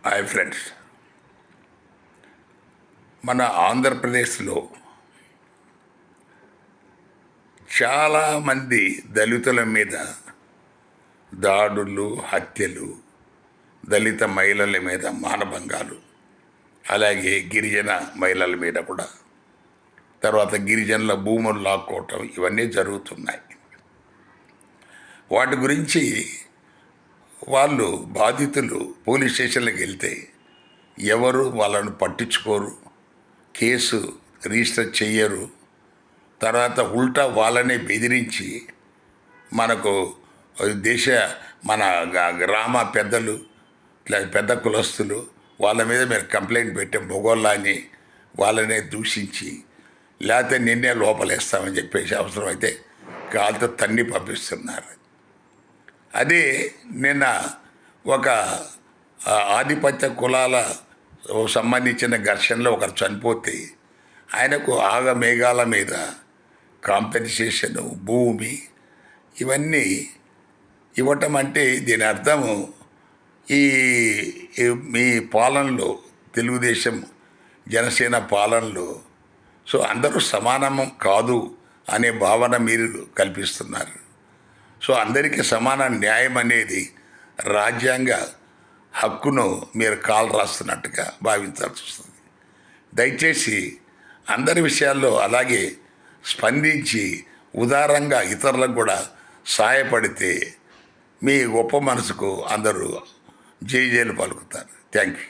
Hi friends, మన ఆంధ్రప్రదేశ్లో చాలామంది దళితుల మీద దాడులు, హత్యలు, దళిత మహిళల మీద మానభంగాలు, అలాగే గిరిజన మహిళల మీద కూడా, తర్వాత గిరిజనుల భూములు లాక్కోవటం, ఇవన్నీ జరుగుతున్నాయి. వాటి గురించి వాళ్ళు బాధితులు పోలీస్ స్టేషన్లకు వెళ్తే ఎవరు వాళ్ళను పట్టించుకోరు, కేసు రిజిస్టర్ చెయ్యరు. తర్వాత ఉల్టా వాళ్ళనే బెదిరించి మనకు మన గ్రామ పెద్దలు, పెద్ద కులస్తులు వాళ్ళ మీద మీరు కంప్లైంట్ పెట్టే మొగోళ్ళ అని వాళ్ళనే దూషించి, లేకపోతే నిన్నే లోపలేస్తామని చెప్పేసి అవసరమైతే కాలుతో తన్ని పంపిస్తున్నారు. అదే నిన్న ఒక ఆధిపత్య కులాల సంబంధించిన ఘర్షణలో ఒకరు చనిపోతే ఆయనకు ఆగమేఘాల మీద కాంపెన్సేషను, భూమి, ఇవన్నీ ఇవ్వటం అంటే దీని అర్థము ఈ మీ పాలనలో, తెలుగుదేశం జనసేన పాలనలో అందరూ సమానం కాదు అనే భావన మీరు కల్పిస్తున్నారు. అందరికీ సమాన న్యాయం అనేది రాజ్యాంగ హక్కును మీరు కాలు రాస్తున్నట్టుగా భావించాల్సి వస్తుంది. దయచేసి అందరి విషయాల్లో అలాగే స్పందించి ఉదారంగా ఇతరులకు కూడా సహాయపడితే మీ గొప్ప మనసుకు అందరూ జైలు పలుకుతారు. Thank you.